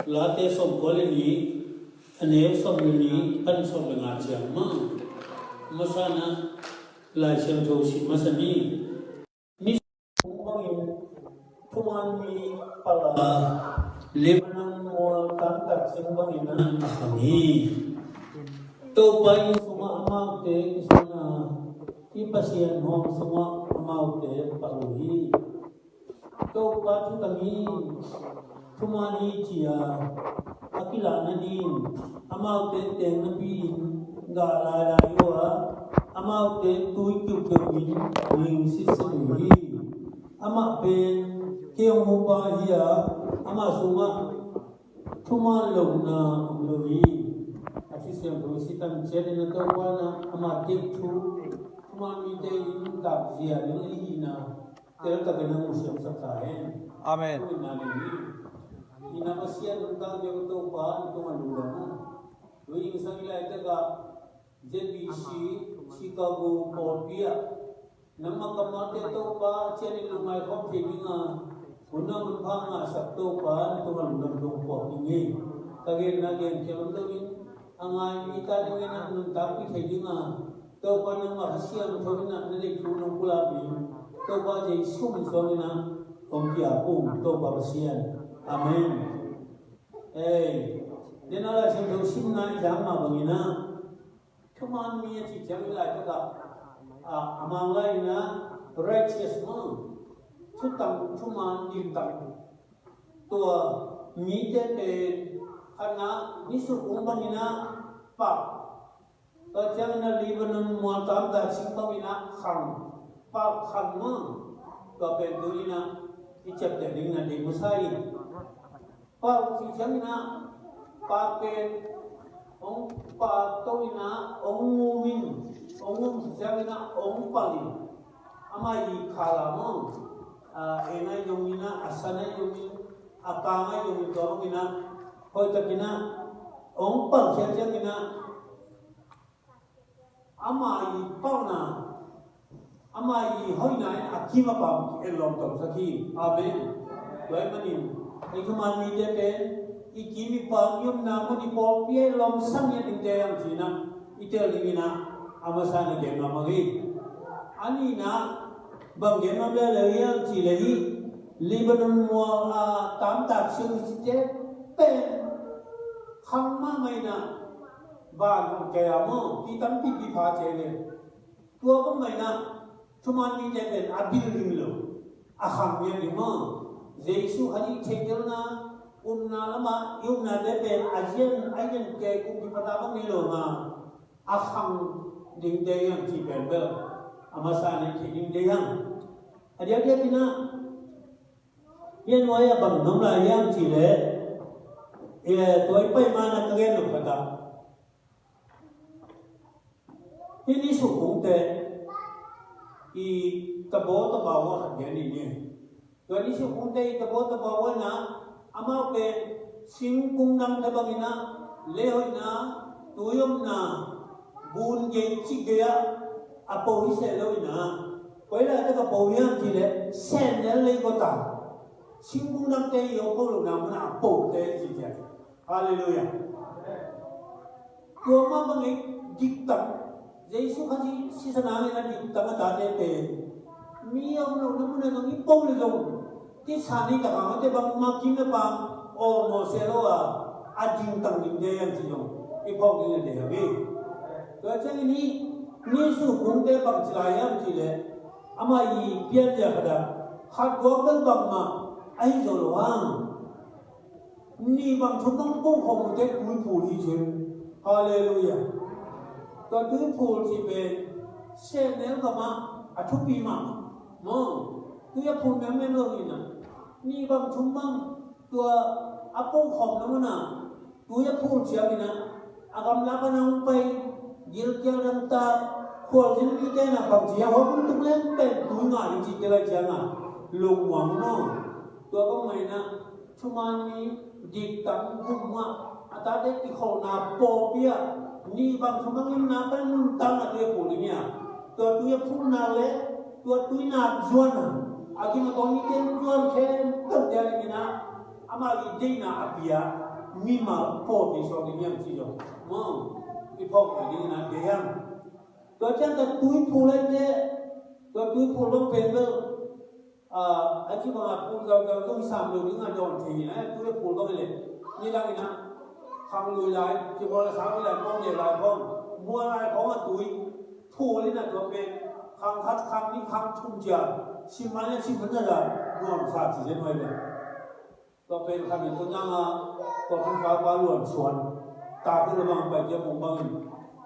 Late som kolini, ane som ini, pan som mengajar ma, masana, lai siang tosi masani, ni bangin, tuan ni pala, lebanon mo tantak siang bangin ahami, topay semua amal te kisana, ipasian mo semua amal te paruhi, topat kami. Tumani cia, akila nanin, amau te nabi, gala lawa, amau te tuikuk kewin, ling sisui, amak ben, kiong mubahia, amak suma, tuman lona umloi, asisnya berisitan jadi natawana, amak tektu, tuman midai tak zia lehina, terkena musim sekali. Amen. Inamasian tentang dia untuk bahan itu mandulana. Lui misalnya itu ka JBC Chicago Columbia. Nama kemana itu ba ciri lumai kau tinggal. Guna menpanga sabtu bahan itu mandulana dongkok ini. Kagin nagen kemudian angai kita dengan tapi tinggal. Tahu kan nama hasian tu nak nelik turun pulapi. Tahu ba jadi sum soalnya Om Tiapung tahu ba hasian. Amen. Dia nak langsung dosim naik jama bangina. Keman dia cicam lagi tu amal lain na righteous man. Tutang cuman dintang. Tua mide pe karena nisu bangina pak. Kerja na Lebanon muatam dah simpang ina kham. Pak kham man. Kau pendulina icap jadi na di musai. Pak cicam ina pakai pak tu ina mumin cicam ina paling amai kalam enai yomina asana yomin akama yomin dorong ina kau tak ina pak cicam ina amai pauna amai hoina akima pam elom tom saki amen doa manin ikuman media pen ikimi pamium namu di polpie lom sangnya dingdayang cina itel dimina amasana gema magi anina bang gema belaya cilehi Lebanon mo tam tak siu cite pen khamma maina ban kaya mo kitam pipi pha chele tua ko maina cuman media pen abil dimilo akhamnya di mo Yesus hari cengkelna unna lama yumna deben ajian ke kubi pertama nilo ma akhang ding deyang ci bebel amasane ci ding deyang adia tina yen waya bang nomla yang ci le toy pai mana kagen no kata ini sukung te I tabo tabawa hadian ini Jadi sukung day tabo tabawa na ama pe singkung nam tabangina lehoy na tuyom na bun gen chigaya apo hiseloy na koila ta apo yang chile sen le ko ta singkung nam te yo ko na na apo te chigya hallelujah ko ma bangi diktam Yesu kasi sisanamin na diktam ta te miyam lo namun na ngi po le Ti sani ka kama te bang makina bang o mo selo ajing tang ding yang sino ipog ni de habi to chang ni su kung te bang chilayam chile ama yi pian ja kada khat go kan bang ma ai zo lo wang ni bang thum bang ko khom te kui pu li che hallelujah to tu pu chi be se ne ka ma athu pi ma mo tu ya pu me me lo ni na ni bang cumbang tua apong khom namun na tu ya pul siapa ni na agam lapan ang pay gil kya lang ta kual jin kita na bang siya hopun tu lempen tu nga ni cita la jangan lungwang no tua bang may na cuman ni diktam gumma atade ti khol na popia ni bang cumbang ni na pan nuntang at ya pul niya tua tu ya pul na le tua tu na juana Agi matoni ten jual ken terjadi mina ama idina abia mima po di so ni nyam chi yo mo ipo ni na de yang to chan ta tui phu lai de to tui phu long pen lo a chi ma phu ga ga tong sam lo ni nga don thi na tui phu lo le ni da ni na khang lui lai chi bo la sam lai pong de lai pong mua lai pong a tui phu ni na to pen khang khat khang ni khang thum ja sim ma le sim ban da nuam sa chi je noi leก็เป็นคำตัวนั้นก็ทำการล้วนส่วนตาขึ้นมาไปเจ้าองค์บาง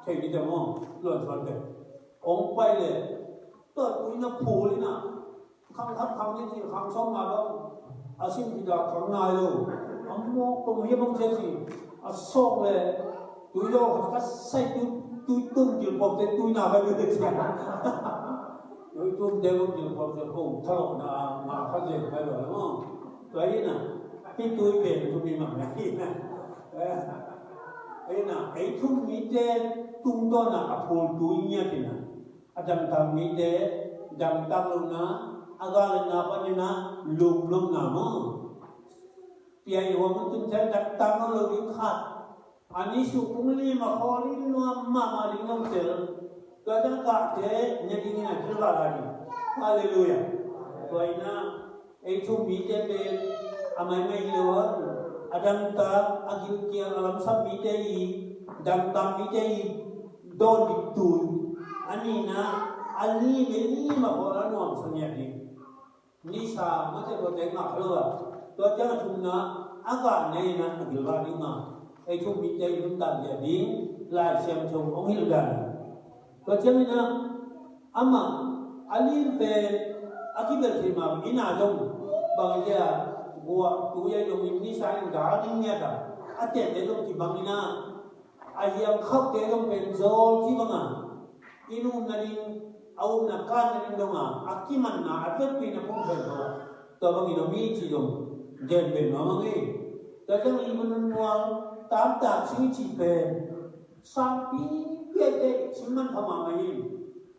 ใช่ที่จะมองล้วนส่วนเด็กองค์ไปเลยตัวตัวนี้ผูเลยนะคำทับคำนี้ที่คำซ้อมมาแล้วอาชีพที่จะทำนายเลยอันมองตรงนี้บางทีสิอาส่งเลยตัวโยกก็ใส่ตัวตุ้มจีบผมแต่ตัวหน้าไปไม่ได้ใช่ไหมตัวตุ้มเดี๋ยวจีบผมจะพุ่งทะลุหน้ามาเข้าใจไปเลยมั้งตัวนี้นะที่ตัวเป็นตัวมีมันที่นะนะไอ้ทุ่มมีเดตุ้มต้นนะอภูตัวนี้ที่นะอาจารย์ทำมีเดดังตั้งลงนะอาการนะปัญญาลุมนะมั้งเปียอยู่ว่ามันตุ้มแท้ดังตั้งลงอีกขาดอันนี้สุขุมลีมาขอลีนัวมาลีน้องเจอก็จะกัดเจเนี่ยที่นี่นะจุฬาลานีฮาเลลูยาตัวนี้นะไอ้ทุ่มมีเดเป็นamai mai lewa adam ta agil kia alam sab mitei dam tam mitei don bitu ani na ali beni ma hola no sanya ni ni sa ma te ko te nga khlowa to jang thumna aga nei na agil ba ni ma ai thum mitei lum tam ya ding lai sem thum ong hil dan to jang na ama ali be akibel thi ma ina dong bang ya gua tu ya dong ini saya dah dingnya dah. Ada dia dong di bangina. Ayam khap dia dong benzol si banga. Inu naling au nakan naling donga. Akiman na ada pina pun benzol. Tu bangina mi si dong. Jen ben nama ni. Tajang ibu nuang tam tak sini si ben. Sampai dia dek siman sama main.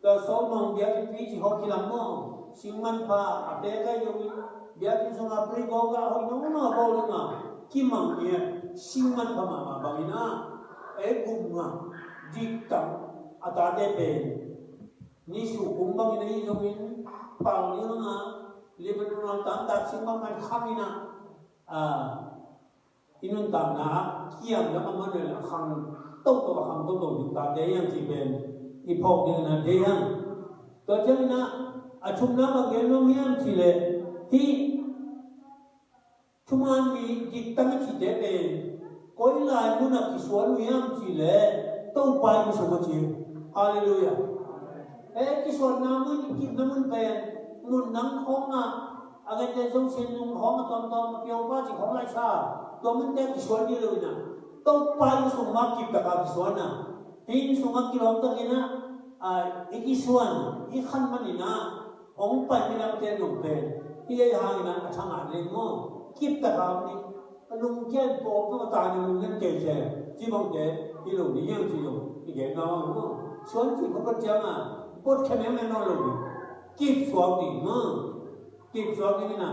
Tu somong dia di si hoki lama. Siman pa ada kaya yang biar kita nak beri boga, oh ini mana boga na, kimang ni, siman pama bangina, bunga, diktam, ada deben, ni sukum bangina ini jomin, panggil na, lepas tu orang tak siman man kami na, inun tam na, kiam na mana le, hang tok juga dia yang cipen, ipok dengan dia yang, kerja na, acum na bagian nomian cile. Thì chúng ta bị dịch tăng chỉ để về coi lại muốn là cái số lượng em chỉ là đâu phải cái số mà chỉ Hallelujah. Cái số nào muốn kịp nó muốn về muốn nắng không à, cái cái trong sen nung không à toàn tiêu hóa chỉ không lại sao, tôi muốn đem cái số đi rồi nè, đâu phải cái số mà kịp được cái số nào, thì số mà kịp làm được cái na, cái số cái khăn mà nè, ông phải đi làm tiền nộp về.ที่ยังหาทางอ่านเรื่องง้อคิดแต่คำนี้ลุงแก่ปอบก็ตายในลุงนั่นเจ๋อที่บางเจ๋ที่ลุงนี่ยังที่ลุงที่แก่น้องง้อส่วนที่เขาก็เจ้าอ่ะปวดแค่ไม่นอนลุงคิดสวมดีง้อคิดสวมนี่นะ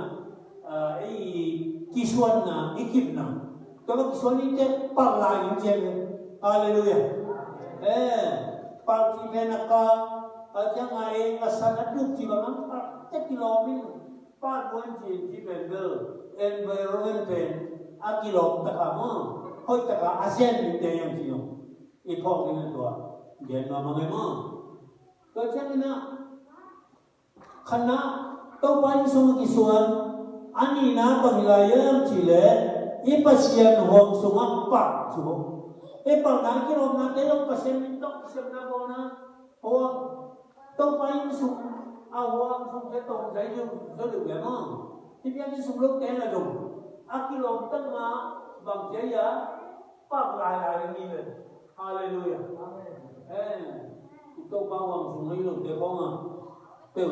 ไอ้กิส่วนนะไอ้คิดนะแต่ว่ากิส่วนนี้เจ๊ปักลายอย่างเจ๋เลยฮาเลลูยาปักที่เป็นนักการจะไงอาศัยดุที่บางนั้นเจ็ดกิโลเมตรป้าวันจีนที่เป็นเบอร์เอ็นเบอร์เป็นอากิโลตะกามั้งห้อยตะกาอาเซียนมีเดียงที่นู้นอีพวกนี้ตัวเดี๋ยวมามั้งมั้งก็เช่นนี้นะขณะตัวไปส่งกี่ส่วนอันนี้นะบางรายยังที่เล่อีปัสยานห่วงส่งปักถูกปักนั้นกิโลนั้นเดี๋ยวปัสยานต้องเสียนะบ่นะเพราะว่าตัวไปส่งเอาห่วงส่งจะตรงใจยุ่งก็ดูแบบนั้นที่พี่ที่ส่งลูกเต้นละจุ่มอากิโลตั้งมาบางเจ้าปักลายอย่างนี้เลยฮาเลลูยาตัวบ้าวังส่งให้ลูกเต้นบ้างอ่ะเต้น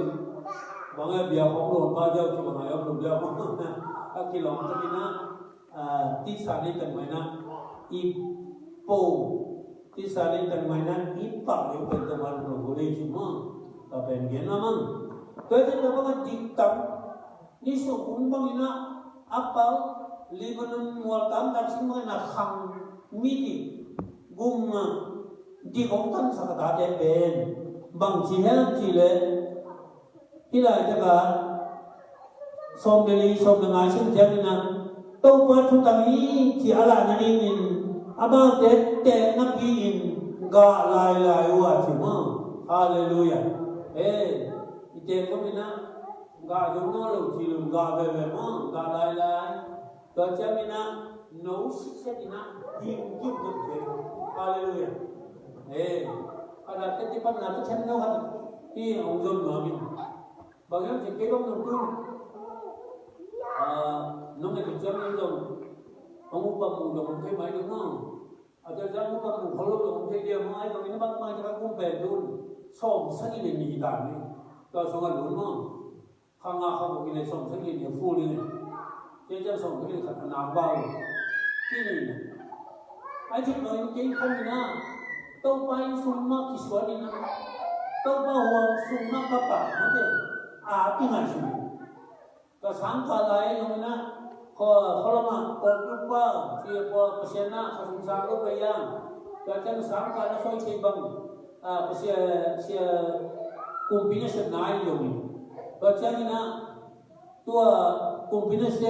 บางอย่างเบียร์ของหลวงพ่อเจ้าที่บางอย่างหลวงเจ้าบ้างอากิโลตั้งนี้นะที่สานิตั้งไว้นะอีโปที่สานิตั้งไว้นะอีปักอยู่เป็นตัวมันหลวงพ่อได้ชิมก็เป็นเงี้ยนะมั้งก็จะต้องมาจิตตั้งนี่สุขุมบางอย่างอัปเปล่า Lebanon mual tam tak semua nak khang miti gum di kongtan sakata de ben bang jihel jile hila jaga som deli som dengar sim jamina tau pa thu tangi ji ala nani min aba de nabi in ga lai wa chima hallelujah ite ko mina ga jong no lo ji lu ga be mo ga lai Tuan jamina no siksetina ding ding ding hallelujah ada ketipan na tu no hat ti ong jom namin bagyang je kebam no tu no me jamin dong ong upam mo dong ke mai dong ada jam upam mo kholo dong ke dia mai dong ini bang mai ka kum be dun som sagi le ni dan ni to so ga lu mo khanga kha mo ki le som sagi ni fu ni Dia jangan sombong ni kata nambah. Kini, aje kalau ini kau mina, tau pain semua kisah ni na, tau bawa semua apa, nanti tinggal sini. Kesangka lain yang mina, kalau mah kau lupa, siapa pesenna, kesungguh bayang, jangan sangka na soal kebang, sia kumpinya senai yang ini. Baca ni na, tua kombinasi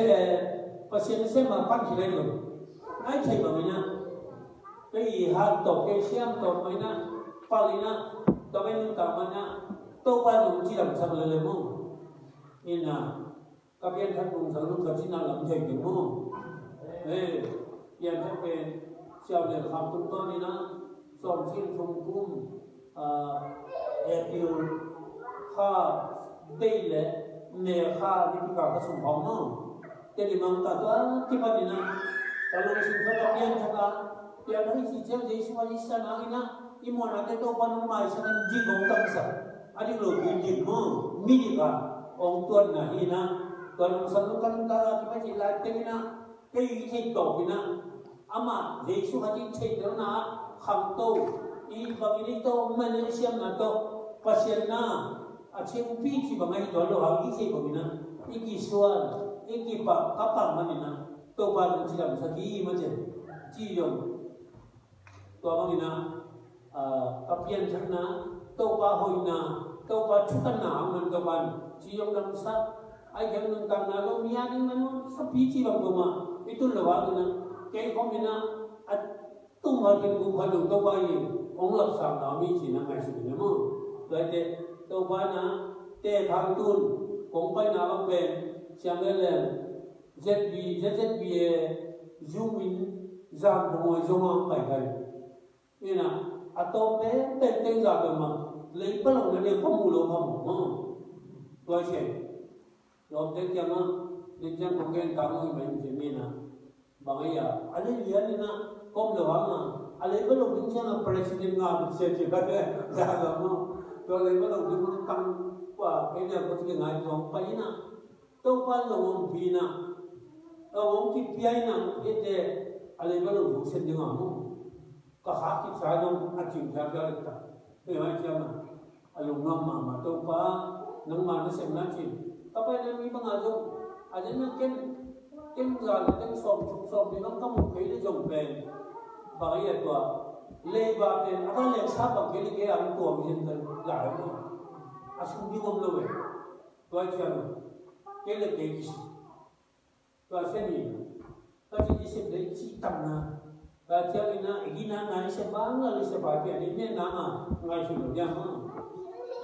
pasien sama pan hilai lo, ai cai bagaimana? Kei hal to, kei siam to, mana palina, to mana tamana, to pan uji dalam sama lelemu, ina, kapian kan bung selalu kerjina dalam jadi mu, yang sampai siapa yang kampung tu ni na, somsin sungkum, etil, ha, dele. Mereka di pihak kesumpahnya, jadi mangta tu tiba dina kalau kesumpah kapian cakap, tiada hari sijil jadi semua isya nangina, imun ada tu panu mai sana jigong tak bisa, ada lo jigong mo, midika, orang tuan nahina, tuan salukan kala tiba cilai tengina, kei cekok dina, ama Yesus hati cekok na, ham tu, ini begini tu Malaysia na tu pasien na. Aceh upi bangai dolo hagi se bagina iki suan iki pa kapang manina to pa cilam sagi maje ciyong to bagina kapian chana to pa hoina to pa chutana amman to ban ciyong lam sa ai gen nung tang na lo miani manu sapi ci bang goma itu lawagina ke komina at tumakin bu phalu to ba yi ong lap sa na mi ci na ngai su ne mo dai Tau bana te thang tun kong pai na bang ben siang lem ZB Zoomin zam dong zong pai kai ina atau te za ke ma lei pa lo ne ko mu lo ma mo to che lo te kyang ma de jang ko gen ta mo ben je ni na bang ya ale lian ni na kom lo ha ma ale pa lo bin chang president nga se che ka de za ga mo Kalau lepas tu dia pun kang wah kena kau tiga ngai tu apa ina, tu pun orang bina, orang kipiai na, itu lepas tu bukan dengan mu, kahaki saya dong acim jaga kita, ni macam alungan mama tu pa, nang mana sebenarnya cim, apa yang ni pengajung, ada nak ken jalan som ni nang kamu kiri jom pen, bahaya tu Leba pen, apa lek siapa kiri kiri aku tua macam tu, lah ni, asal dia ngom loe, tuai cian, kiri kiri kisi, tuai seni, tapi di sini citam na, tuai cian ina, igina ngai sebangga, sebagainya, ini nama ngai sini dia mah,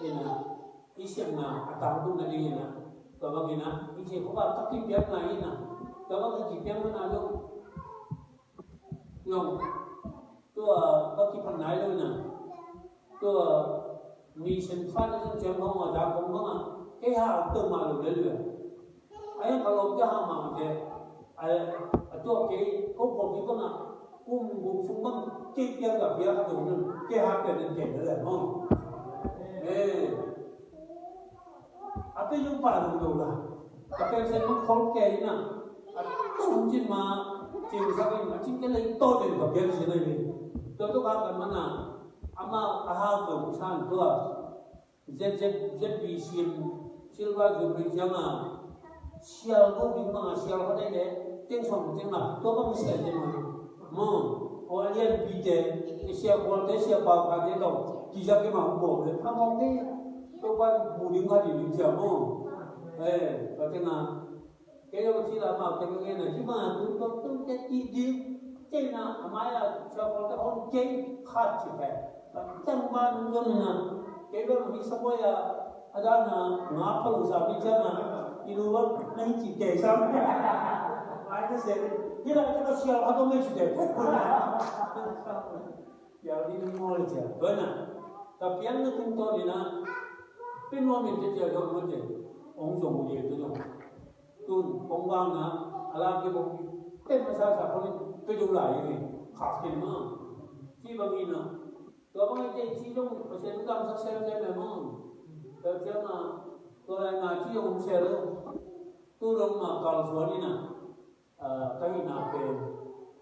ina, isem na, atau tu nanti ina, kalau ina, isi kuat tapi biar ngai ina, kalau kita biar mana lo, yangตัวก็ที่พันไหนเลยนะตัวมีเส้นฟ้าในเจ้าของอาจารย์ของเขาอ่ะแค่หาตัวมาเลยเรื่อยๆไอ้kalauจะหามาเนี่ยไอ้ตัวแกเขาบอกที่ก็นะกุ้งบุกฟุ้งบ้างเจี๊ยบกับเบี้ยเขาตรงนั้นแค่หาเป็นเก่งเลยมั้งapa yang paling tu lah apa yang saya mahu kau na tu mungkin mah cium sahaja macam kita lagi tahu dari bagian sini ni Tentu kan mana, ama ahal tu bukan tu, ZB silva juga jangan sial tu bimang sial pada ni, tiếng sòng tiếng nào tôi không sẽ thế mà họ liên bị thế xe quan thế xe bao cả thế đâu chỉ ra cái màu cổ đấy không không thế tôi quan mù điên hoa thì bình thường có tiếng nào cái đó chỉ là màu cái nghe này chứ mà tôi cái đi cái nào mai là cho con cái con cái khác chỉ phải trong ban dân là cái đó mình sắp tới ada na ngã phải usa bị chân là ilu vẫn नहीं chỉ kể xong ai cái gì như là cái xe họ không mấy chỉ kể giờ đi mua đi chứ vậy nè tập piano chúng tôi thì na bên ngoài mình chơi chơi đâu có chơi ông dùng gì tôi dùng tôi ông vang na làm cái bông cái mà sao sao tôi dùng lại cái khác gì mà chỉ bằng gì nữa tôi bằng cái chỉ dùng có thể làm sao xem mà tôi chắc là tôi lại ngài chỉ dùng xe đâu tôi dùng mà kalau suara ni na cái nào về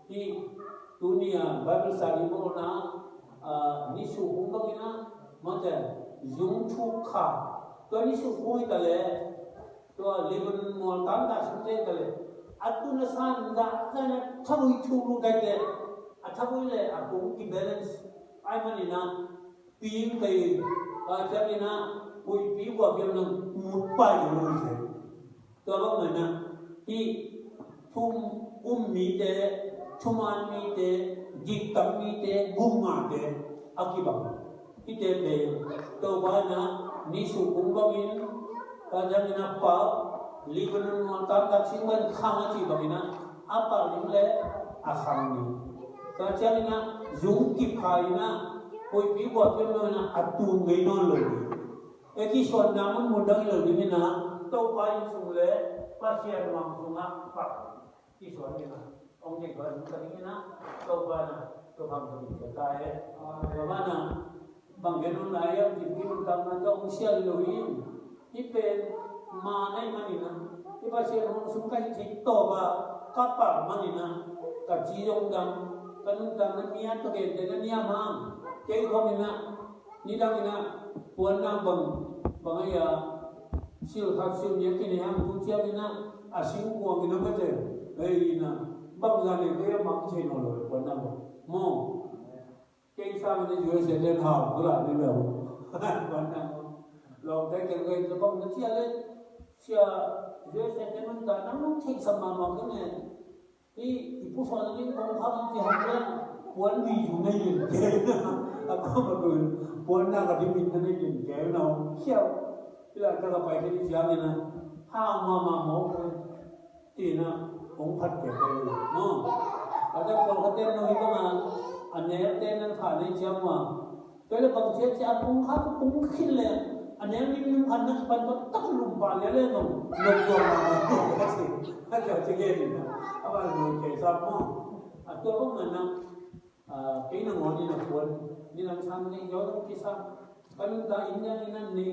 thì dunia Bible study mo na nisu kung bang ina mate yung chukha to nisu kung itale to Lebanon mo tanda sinte itale atu na san da sana thabui chulu daite athabui le aku ki balance ai manina ping kai jamina koi pi wa biam nang mupai lo je to bang mana hi thum mi te thuman mi te jik tam mi te bunga te akibang ite be to bana nisu kumbangin kajamina pa Lebanon mo tak singban khanga chi bagina apa limle akhangni kajamina zung ki phaina koi pi wa pe na atu ngei non lo eki son namun mudang lo dimina to pa sung le pasien wang sunga pa ki son ni na ông thầy có những cái na câu ba na câu bằng cái gì cái ấy và ba na bằng cái nón này em chỉ cái nón cầm na ông xe lưu ý ít bên mà này mà nè cái ba xe ông xuống cái chỉ to ba các bạn mà nè cả chỉ dùng đam cái nón cầm nó miết tôi kể để nó nia mang cái không nè ni đang nè buồn nam bằng ấy siêu khát siêu nhẹ cái này ham cũng treo nè sinh cuồng cái nó mới thế đây nè bang ra này cái mặc trên nó rồi quan tâm mò cái sao mà dưới sẽ lên hào cứ lại đi đâu quan tâm lòng cái cái bang nó chia lên chia dưới sẽ lên mình cả nó thích sắm mà cái này thì phụ son nó đi công pháp thì học lên muốn gì chúng này nhìn cái không mà rồi muốn nào cái mình này nhìn cái nào siêu tức là cái phải cái gì này nè hao mà mổ thì nó cũng phát triển được, no. Ở đây còn có tên nói mà anh em tên anh phải lên chém mà, cái là bằng chết chém cũng khác cũng khinh lên, anh em đi nung khăn nó phải có tất lùm bàn lên rồi, lùm rồi mà, cái gì cái gì này, các bạn ngồi kể sao mà, tôi có mình cái nó ngon như là cuốn, như là sang như gió đông kia sang, cái chúng ta in ra in ăn đi,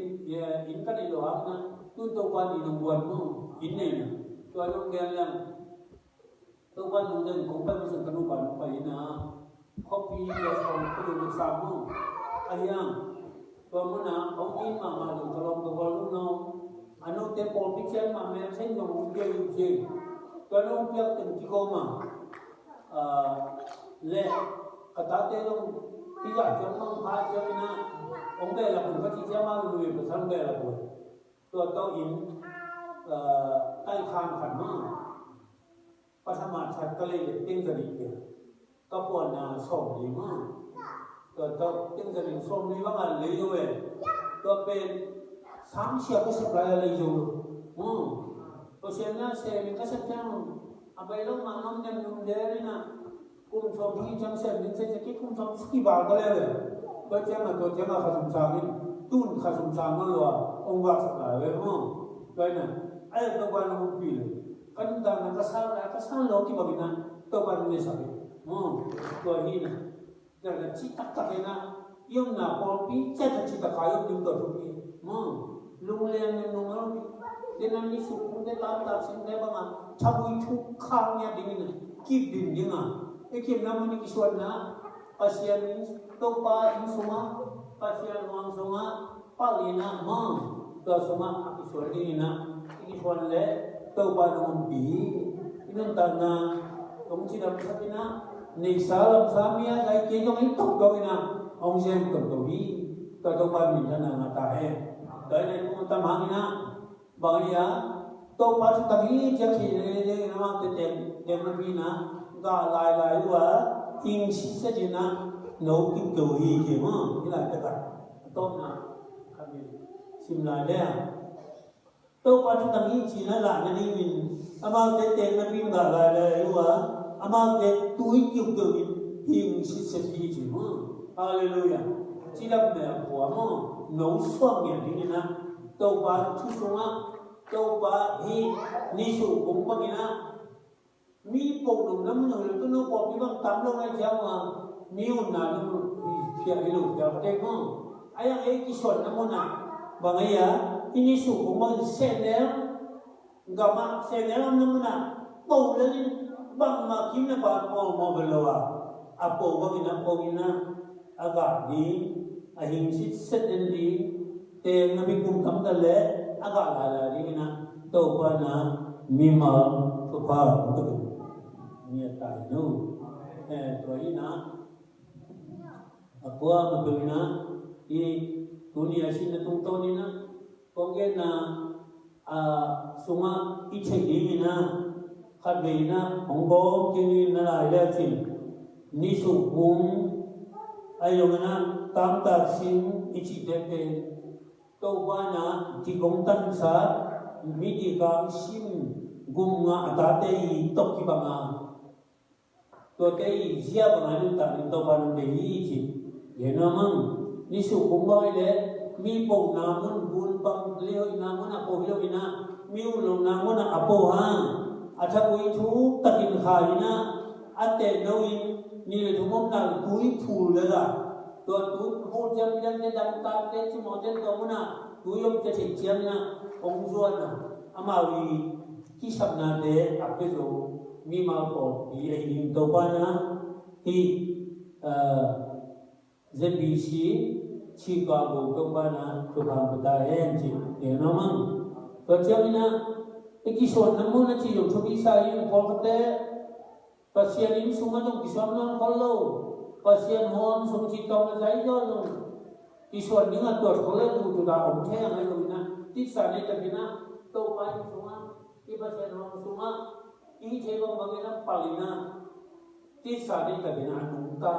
in cái này đồ ăn na, tôi qua đi nông buồn mà, in này nè, tôi nông ghen lên. Tôi quan nông dân cũng phải sự cân bằng phải na copy và xong cái điều sao không anh em tôi muốn là ông in mà được cái lòng tôi quan lúc nào anh ông tên Paul Pichet mà mẹ xem dùng ông kia dùng gì tôi nói ông kia từng chỉ có mà lệ cả ta tên ông khi giải cho ông phá cho nên ông bé là cũng có chỉ cho mà người của thằng bé là của tôi in tay khang khẩn màปัทมาชัดก็เลยติ้งกระดิ่งเนี่ยก็ปวดนาส่งดีมากตัวติ้งกระดิ่งส่งดีว่ามันเลยด้วยตัวเป็น3 เชียร์ก็สับเลยเลยอยู่ตัวเชียร์น่าเสียมันก็สักจังเอาไปลงมาน้องยังนุ่มเดรี่นะกุมชมที่จังเสียมันจะคิดกุมชมสกีบาร์ก็เลยตัวเจ้าตัวเจ้าข้าสมชาวินตุ้นข้าสมชามันรัวองค์ว่าสักหลายเลยด้วยนะไอ้ตัววันมันปีเลยkan dan kasal lo ki bagina to ban ni sabi to hi na da cita ta na yung na pol pi cha cita kayo ning to pi lung len ning no ngalo ni den ni su ku de ta sing de ba ma chabui thu khang ya ding ni ki din ding e ki na mani ki suan na pasian to pa in suma pasian wang suma palina to suma ki suan ni na ki suan le tôi qua nó bị inong tana kung sila sa pina ni salam samia kay kinong itok gawin na ang siyem kagawi kagawan minsan na ngatahe dahil ay pumunta mahangin na bagaya to pa sa tabi siya kinili naman titem na pina ga lai wa ing sisa jina no kim gawi ke mo ila taka to na kami simla le to pa sa tabi jina la na ni min ama titem na pin ga lai wa ama ke tui kim gawi ing sisa ji mo hallelujah sila me po mo no swang ya ni na to pa chu sunga to pa hi ni su kung pa gina mi po nung naman yung tuno po ibang tamlo na siya mga miun na nung siya ilo siya pati mo ayang kisyon na muna bangaya inisu kung mga sener gama sener na muna po lalin bang makim na ba po mo balawa apo bang ina aga di ahing sit di te nabi kung kamdale aga lalari na to pa na mimal to pa niya tayo to ina ako mabina dunia sina tungto ni na kongge na sunga ichegi na kadbe na honggo kini na la chin ni su kung ayo na tamta sin ichi tepe to ba na ti kong tan sa midi ka sim gum nga atate i tok ki ba nga to kay siya ba nga ta to ba no de ichi ye namang ni su kung ba ile mi po namun bun pang leo namun apo leo ina mi ulong namun apo ha atha kui thu takin khaina ate noin ni le thumom na kui phul le ga to tu ho jam jam de dam ta te chi mo den to muna tu yom che chi chiam na ong zuan na amawi ki sab na de ape zo mi ma po di ai ning to pa na hi ZBC Chicago to pa na to ba ta en chi ye no mang to chiam na ikison na mo na chi yung thubi sa yung po te pasien in sunga dong kison na follow pasien hon sung chi tong na sai do no kison ni nga to khole tu da om the nga lo na ti sa ne ta bina to pa ni sunga ti pasien hon sunga i che bang bang na palina ti sa ne ta bina anu ta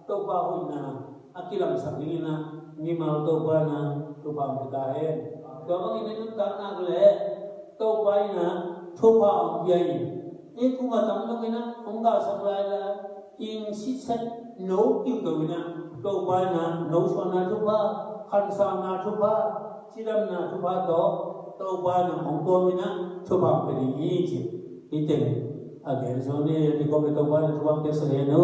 to pa hon na akilang sa na ni mal to pa na to pa ta he to bang inen ta na le to pa na to pa om yai e kuma tam lo na onga sa la in si set no kim go na to pa na no so na to pa khan sa na to pa chiram na to pa to pa na ong to na to pa pe ni chi ite again so ne di ko to pa na to pa ke sa no